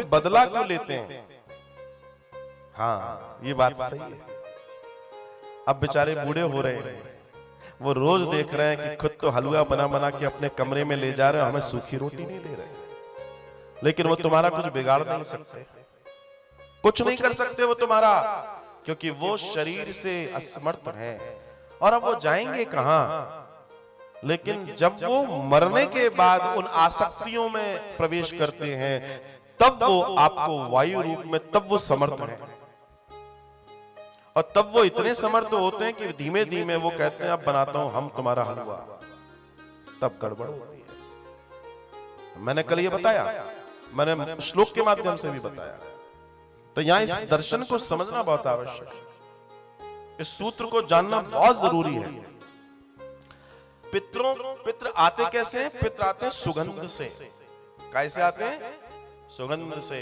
बदला क्यों लेते हैं? हाँ, ये बात सही है। अब बेचारे बूढ़े हो रहे हैं, वो रोज देख रहे हैं कि खुद तो हलवा बना बना के अपने कमरे में ले जा रहे हैं, हमें सूखी रोटी नहीं दे रहे। लेकिन वो तुम्हारा कुछ बिगाड़ नहीं सकते, कुछ नहीं कर सकते वो तुम्हारा, क्योंकि वो शरीर से असमर्थ हैं। और अब वो जाएंगे कहां? लेकिन जब वो मरने के बाद उन आसक्तियों में प्रवेश करते हैं, तब वो आपको वायु रूप में, तब वो समर्थ हैं। और तब वो इतने समर्थ होते हैं कि धीमे धीमे वो कहते हैं अब बनाता हूं हम तुम्हारा हलवा। तब गड़बड़ होती है। मैंने कल ये बताया, मैंने श्लोक के माध्यम से भी बताया। तो यहां इस दर्शन को समझना बहुत आवश्यक है, इस सूत्र को जानना बहुत जरूरी है। पित्र आते कैसे हैं? पित्र आते हैं सुगंध से। कैसे आते हैं? सुगंध से,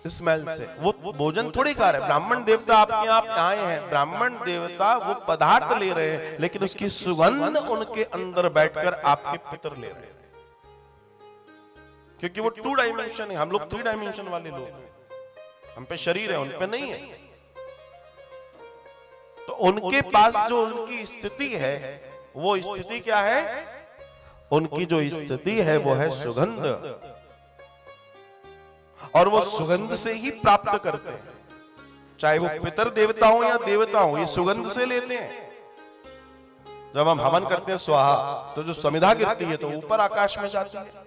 स्मेल से। वो भोजन थोड़ी खा रहे हैं। ब्राह्मण देवता आपके आप आए हैं, ब्राह्मण देवता वो पदार्थ ले रहे हैं, लेकिन उसकी सुगंध उनके अंदर बैठकर आपके पितर ले रहे हैं। क्योंकि वो 2 डायमेंशन है, हम लोग 3 डायमेंशन वाले लोग हैं। हम पे शरीर है, उन पे नहीं है। तो उनके पास जो उनकी स्थिति है, वो स्थिति क्या है? उनकी जो स्थिति है वो है सुगंध, और वो सुगंध से ही प्राप्त करते हैं। चाहे वो पितर देवता हो या देवता हो, ये सुगंध से लेते हैं। जब हम हवन करते हैं स्वाहा, तो जो समिधा गिरती है तो ऊपर आकाश में जाती है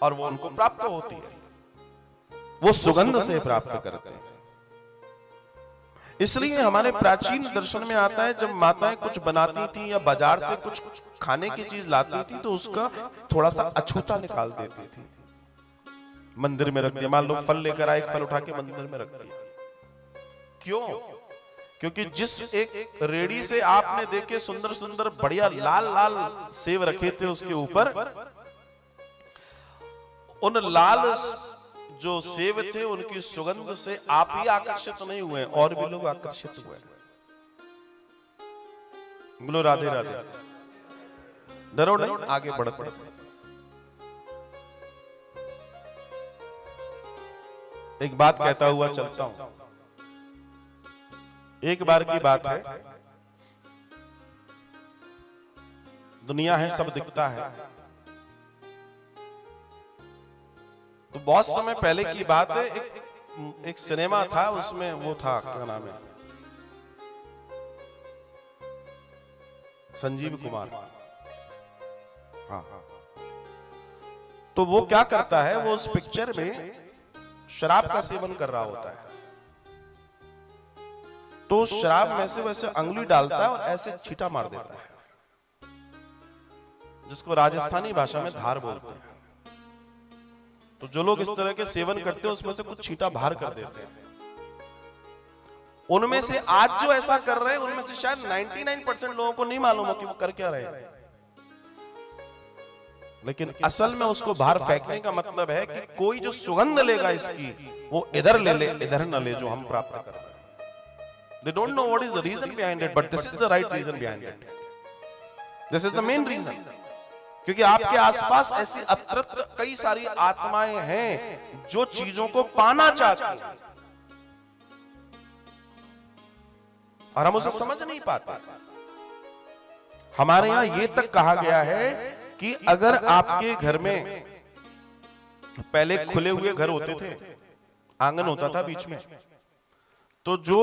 और वो उनको प्राप्त होती है। वो सुगंध से प्राप्त करते हैं। इसलिए हमारे प्राचीन दर्शन में आता है, जब माताएं कुछ बनाती थी या बाजार से कुछ खाने की चीज लाती थी, तो उसका थोड़ा सा अछूता निकाल देती थी, मंदिर में रख दिया। मान लो फल लेकर आए, एक फल उठा के मंदिर में रख दिया। क्यों? क्योंकि जिस एक रेडी से आपने देखे सुंदर सुंदर बढ़िया लाल लाल सेब रखे थे, उसके ऊपर उन लाल जो सेब थे, उनकी सुगंध से आप ही आकर्षित नहीं हुए, और भी लोग आकर्षित हुए। बोलो राधे राधे। डरो नहीं, आगे बढ़ते। एक बात कहता हुआ चलता हूं। एक बार की बात है, दुनिया है, सब दिखता है। तो बहुत समय पहले की बात है, एक सिनेमा था, उसमें वो था, क्या नाम है, संजीव कुमार। हाँ, तो वो क्या करता है, वो उस पिक्चर में शराब का सेवन कर रहा होता है। तो शराब में से वैसे अंगुली डालता है और ऐसे छींटा मार देता है, जिसको राजस्थानी भाषा में धार बोलते हैं। तो जो लोग इस तरह के सेवन करते हैं, उसमें से कुछ छींटा बाहर कर देते हैं। उनमें से आज जो ऐसा कर रहे हैं, उनमें से शायद 99% लोगों को नहीं मालूम हो कि वो कर क्या रहे हैं। लेकिन असल में उसको बाहर फेंकने का मतलब है कि कोई जो सुगंध लेगा इसकी, वो इधर ले ले, इधर न ले, जो हम प्राप्त कर रहे हैं। They don't know what is the reason behind it, but this is the right reason behind it. This is the main reason. क्योंकि आपके आसपास ऐसी अतृप्त कई सारी आत्माएं हैं जो चीजों को पाना चाहती हैं, और हम उसे समझ नहीं पाते। हमारे यहां यह तक कहा गया है कि अगर आपके घर में पहले खुले हुए घर होते थे, आंगन होता था बीच में, तो जो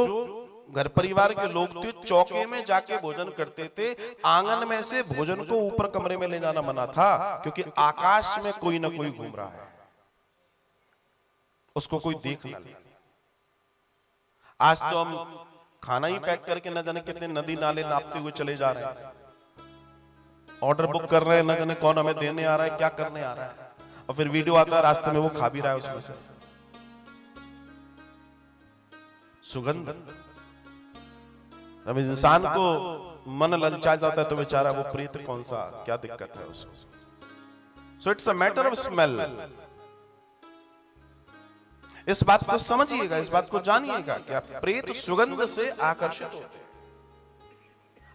घर परिवार के लोग थे चौके में जाके भोजन करते थे। आंगन में से भोजन को ऊपर कमरे में ले जाना मना था, क्योंकि आकाश में कोई ना कोई घूम रहा है, उसको कोई देख ना ले। आज तो हम खाना ही पैक करके न जाने कितने नदी नाले नापते हुए चले जा रहे हैं, ऑर्डर बुक कर रहे हैं, न जाने कौन हमें देने आ रहा है, क्या करने आ रहा है, और फिर वीडियो आता है रास्ते में वो खा भी रहा है उसमें से। सुगंध, अब इंसान को मन ललचा जाता है तो बेचारा वो प्रेत कौन सा, क्या दिक्कत है उसको। So it's a matter of smell. इस बात को समझिएगा, इस बात को जानिएगा कि आप प्रेत सुगंध से आकर्षित होते हैं।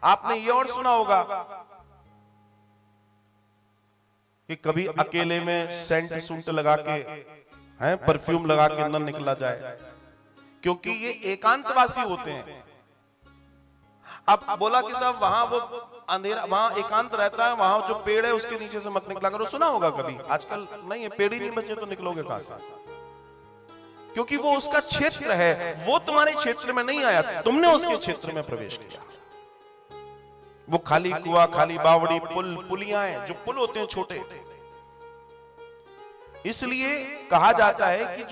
आपने ये और सुना होगा कि कभी अकेले में सेंट सूंट लगा के, हैं, परफ्यूम लगा के न निकला जाए, क्योंकि ये एकांतवासी होते हैं। अब बोला कि साहब वहां वो अंधेरा, वहां एकांत रहता है, वहां जो पेड़ है उसके नीचे से मत निकला करो। सुना होगा कभी, आजकल नहीं है, पेड़ ही नहीं बचे तो निकलोगे कहां से? क्योंकि वो उसका क्षेत्र है, वो तुम्हारे क्षेत्र में नहीं आया, तुमने उसके क्षेत्र में प्रवेश किया। वो खाली कुआं, खाली बावड़ी, पुल, पुलियां हैं, जो पुल होते हैं छोटे। इसलिए कहा जाता है कि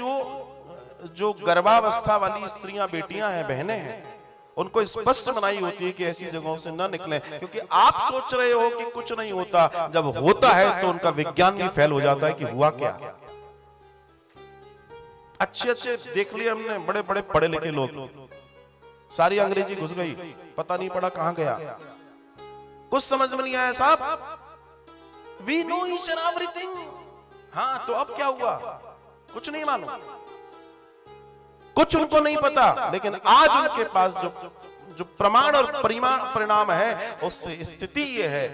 जो गर्भावस्था वाली स्त्रियां, बेटियां हैं, बहनें हैं, उनको स्पष्ट मनाही होती है कि ऐसी जगहों से न निकलें, क्योंकि आप सोच रहे हो कि कुछ नहीं होता, जब होता है तो उनका विज्ञान भी फेल हो जाता है कि हुआ क्या। अच्छे देख लिए हमने, बड़े बड़े पढ़े लिखे लोग, सारी अंग्रेजी घुस गई, पता नहीं पड़ा कहां गया, कुछ समझ में नहीं आया। साहब we know each and everything. हाँ, तो अब क्या हुआ? कुछ नहीं मालूम, कुछ उनको नहीं पता, लेकिन आज उनके पास जो प्रमाण और परिणाम है, उससे स्थिति यह है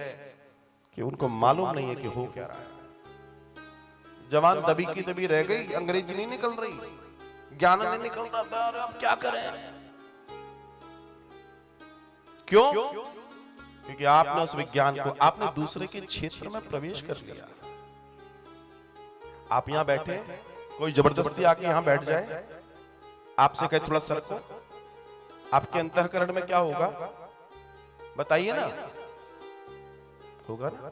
कि उनको मालूम नहीं है कि हो क्या रहा है। जवान दबी की दबी रह गई, अंग्रेजी नहीं निकल रही, ज्ञान नहीं निकल रहा था, और अब क्या करें? क्यों? क्योंकि आपने उस विज्ञान को, आपने दूसरे के क्षेत्र में प्रवेश कर लिया। आप यहां बैठे, कोई जबरदस्ती आके यहां बैठ जाए, आपसे कहे थोड़ा सरको, आपके अंतःकरण में क्या होगा बताइए ना? होगा ना?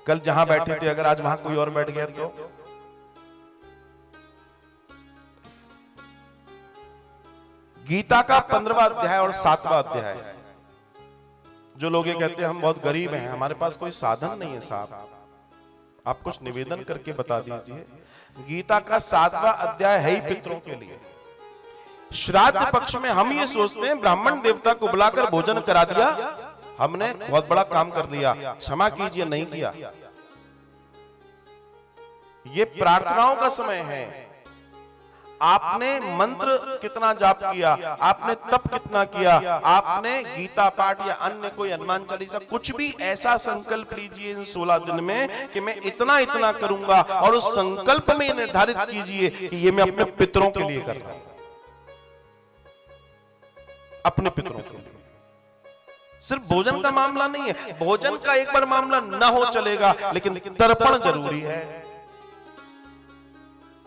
कल जहां बैठे थे, अगर आज वहां कोई और बैठ गया तो? गीता का 15वां अध्याय और 7वां अध्याय, जो लोग ये कहते हैं हम बहुत गरीब हैं, हमारे पास कोई साधन नहीं है, साहब आप कुछ निवेदन करके बता दीजिए। गीता का 7वां अध्याय है ही पितरों के लिए। श्राद्ध पक्ष में हम ये सोचते हैं ब्राह्मण देवता को बुलाकर भोजन करा दिया, हमने बहुत बड़ा काम कर लिया, क्षमा कीजिए नहीं किया। ये प्रार्थनाओं का समय है। आपने मंत्र कितना जाप किया, आपने तप कितना किया, आपने गीता पाठ या अन्य कोई हनुमान चालीसा, कुछ भी ऐसा संकल्प लीजिए इन 16 दिन में कि मैं इतना इतना करूंगा, और उस संकल्प में निर्धारित कीजिए कि ये मैं अपने पितरों के लिए कर रहा हूं, अपने पितरों के लिए। सिर्फ भोजन का मामला नहीं है, भोजन का एक बार मामला ना हो चलेगा, लेकिन तर्पण जरूरी है।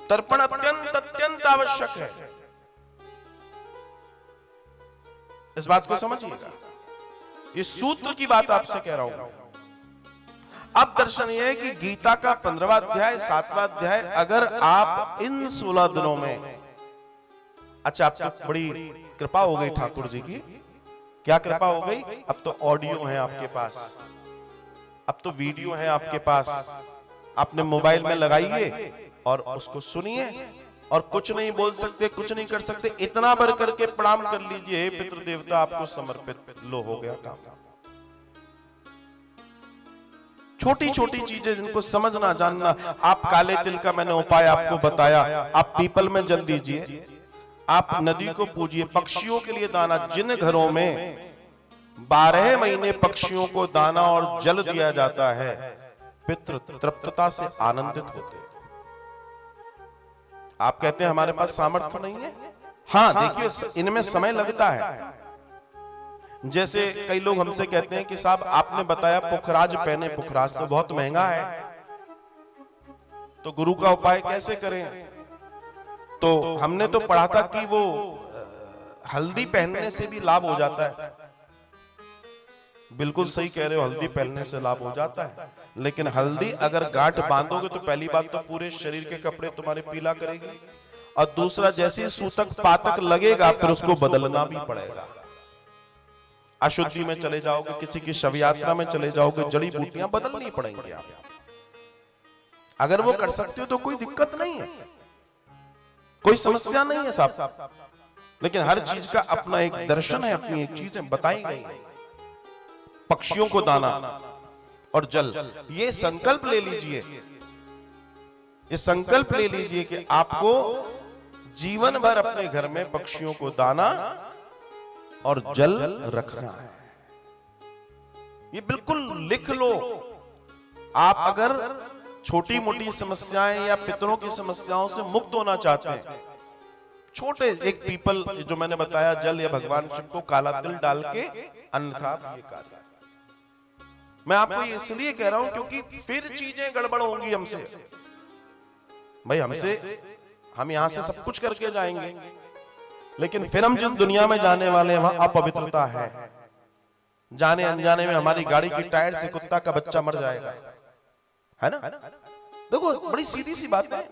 तर्पण अत्यंत अत्यंत आवश्यक है। इस बात को समझिएगा, इस सूत्र की बात आपसे कह रहा हूं। अब दर्शन यह है कि गीता का 15वां अध्याय, 7वां अध्याय, अगर आप इन 16 दिनों में, अच्छा अब तो बड़ी कृपा हो गई ठाकुर जी की। क्या कृपा हो गई? अब तो ऑडियो है आपके पास, अब तो वीडियो है आपके पास, आपने मोबाइल में लगाइए और उसको सुनिए, और कुछ नहीं बोल सकते, कुछ नहीं कर सकते, इतना भर करके प्रणाम कर लीजिए, हे पितृ देवता आपको समर्पित, लो हो गया काम। छोटी छोटी चीजें जिनको समझना जानना, आप काले तिल का मैंने उपाय आपको बताया, आप पीपल में जल दीजिए, आप नदी को पूजिए, पक्षियों के लिए दाना, जिन घरों में 12 महीने पक्षियों को दाना और जल दिया जाता है, पितृ तृप्तता से आनंदित होते हैं। आप कहते हैं हमारे पास सामर्थ्य नहीं है, हाँ देखिए इनमें समय लगता है। जैसे कई लोग हमसे कहते हैं कि साहब आपने बताया पुखराज पहने, पुखराज तो बहुत महंगा है, तो गुरु का उपाय कैसे करें? तो हमने तो पढ़ा था कि वो हल्दी पहनने से भी लाभ हो जाता है। बिल्कुल सही कह रहे हो, हल्दी पहनने से लाभ हो जाता है, लेकिन हल्दी अगर गांठ बांधोगे तो पहली बात तो पूरे शरीर के कपड़े तुम्हारे पीला करेगी, और दूसरा जैसे सूतक पातक लगेगा फिर उसको बदलना भी पड़ेगा। अशुद्धि में चले जाओगे, किसी की शव यात्रा में चले जाओगे, जड़ी बूटियां बदलनी पड़ेंगी आप। अगर वो कर सकते हो तो कोई दिक्कत नहीं है, कोई समस्या नहीं है साहब, लेकिन हर चीज का अपना एक दर्शन है, अपनी एक चीजें बताई गई है। पक्षियों को दाना और जल, ये संकल्प ले लीजिए, ये संकल्प ले लीजिए कि आपको जीवन भर अपने घर में पक्षियों को दाना और जल रखना है। ये बिल्कुल लिख लो। आप अगर छोटी मोटी समस्याएं या पितरों की समस्याओं से मुक्त होना चाहते हैं, छोटे एक पीपल जो मैंने बताया जल या भगवान शिव को काला तिल डाल के अन्यथा ये कार्य। मैं आपको ये इसलिए कह रहा हूं क्योंकि फिर चीजें गड़बड़ होंगी हमसे। भाई हम यहां से सब कुछ करके जाएंगे, लेकिन फिर हम जिस दुनिया में जाने वाले हैं वहां अपवित्रता है। जाने अनजाने में हमारी गाड़ी की टायर से कुत्ता का बच्चा मर जाएगा, है ना। देखो बड़ी सीधी सी बात है।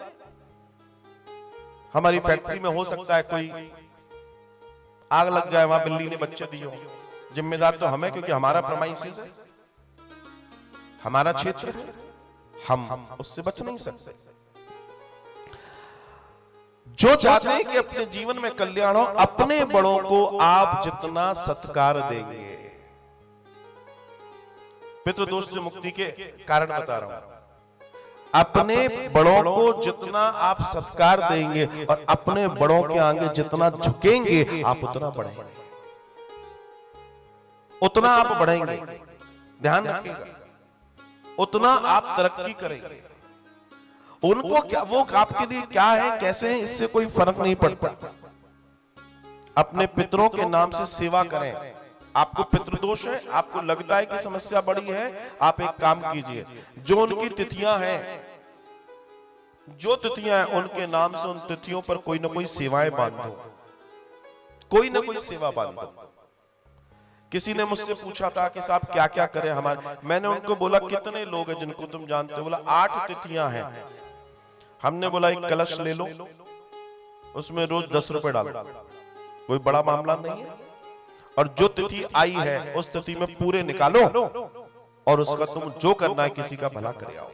हमारी फैक्ट्री में हो सकता है कोई आग लग जाए, वहां बिल्ली ने बच्चे दिए हो, जिम्मेदार तो हमें, क्योंकि हमारा प्रेमाइसिस है, हमारा क्षेत्र है, हम उससे बच नहीं सकते। जो चाहते हैं कि अपने जीवन में कल्याण हो, अपने बड़ों को आप जितना सत्कार देंगे, पितृदोष से मुक्ति के कारण बता रहा हूं, अपने बड़ों को जितना आप सत्कार देंगे और अपने बड़ों के आगे जितना झुकेंगे, आप उतना बढ़ेंगे, उतना आप बढ़ेंगे। ध्यान रखिएगा, उतना आप तरक्की करेंगे। उनको क्या, वो आपके लिए क्या है, कैसे हैं, इससे कोई फर्क नहीं पड़ता। अपने पितरों के नाम से सेवा करें। आपको पितृदोष है, आपको लगता है कि समस्या बड़ी है, आप एक काम कीजिए, जो उनकी तिथियां हैं, जो तिथियां हैं उनके नाम से उन तिथियों पर कोई ना कोई सेवाएं बांधो, कोई ना कोई सेवा बांधो। किसी ने मुझसे पूछा था कि साहब क्या क्या करें हमारे, मैंने उनको बोला कितने लोग हैं जिनको तुम जानते हो, बोला 8 तिथियां हैं। हमने बोला एक कलश ले लो, उसमें रोज 10 रुपए डालो, कोई बड़ा मामला नहीं है, और जो तिथि आई है उस तिथि में पूरे निकालो और उसका तुम जो करना है किसी का भला करे आओ,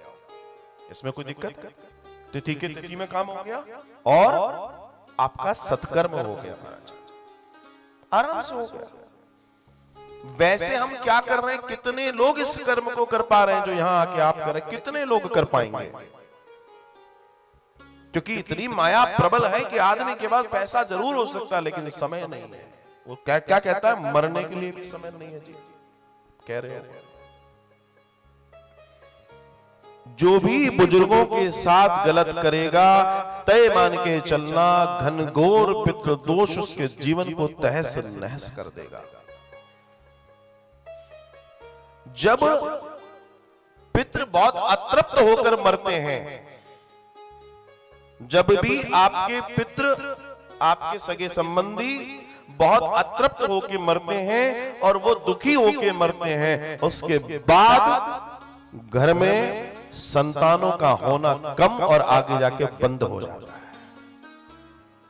इसमें कोई दिक्कत है? तिथि के तिथि में काम हो गया और आपका सत्कर्म हो गया, आराम से हो गया। वैसे हम क्या कर रहे हैं, कितने लोग इस कर्म को कर पा रहे हैं जो यहां आके आप कर रहे हैं, कितने लोग कर पाएंगे? क्योंकि इतनी माया प्रबल है कि आदमी के पास पैसा जरूर हो सकता है लेकिन समय नहीं है। वो क्या क्या कहता है, मरने के लिए भी समय नहीं है जी, कह रहे हैं। जो भी बुजुर्गों के साथ गलत करेगा, तय मान के चलना, घनघोर पितृदोष उसके जीवन को तहस नहस कर देगा। जब पितृ बहुत अतृप्त होकर मरते हैं, जब भी आपके पितृ, आपके सगे संबंधी बहुत अतृप्त होकर मरते हैं और वो दुखी होकर मरते हैं, उसके बाद घर में संतानों का होना कम और आगे जाके बंद हो जाता है।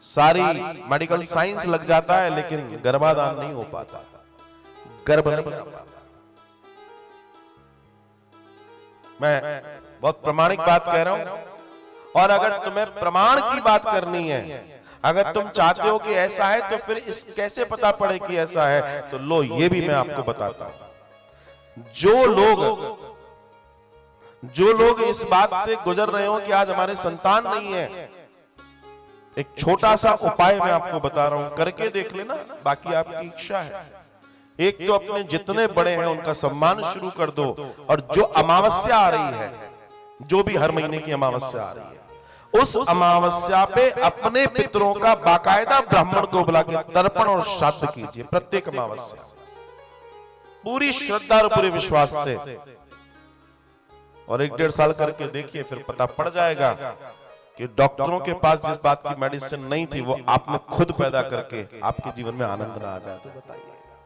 सारी मेडिकल साइंस लग जाता है लेकिन गर्भाधान नहीं हो पाता, गर्भ नहीं हो पाता। मैं बहुत प्रामाणिक बात कह रहा हूं, और अगर तुम्हें प्रमाण की बात करनी है, अगर तुम चाहते हो कि ऐसा है तो फिर इस कैसे पता पड़े कि ऐसा है, तो लो ये भी मैं आपको बताता हूं। जो लोग इस बात से गुजर रहे हो कि आज हमारे संतान नहीं है, एक छोटा सा उपाय मैं आपको बता रहा हूं, करके देख लेना, बाकी आपकी इच्छा है। एक तो अपने जितने बड़े हैं उनका सम्मान शुरू कर दो, और जो अमावस्या आ रही है, जो भी हर महीने की अमावस्या आ रही है, उस अमावस्या पे अपने पितरों का बाकायदा ब्राह्मण को बुला के तर्पण और श्राद्ध कीजिए, प्रत्येक अमावस्या, पूरी श्रद्धा और पूरे विश्वास से। और 1-1.5 साल करके देखिए, फिर पता पड़ जाएगा कि डॉक्टरों के पास जिस बात की मेडिसिन नहीं थी वो आप में खुद पैदा करके आपके जीवन में आनंद ना आ जाए। तो बताइए।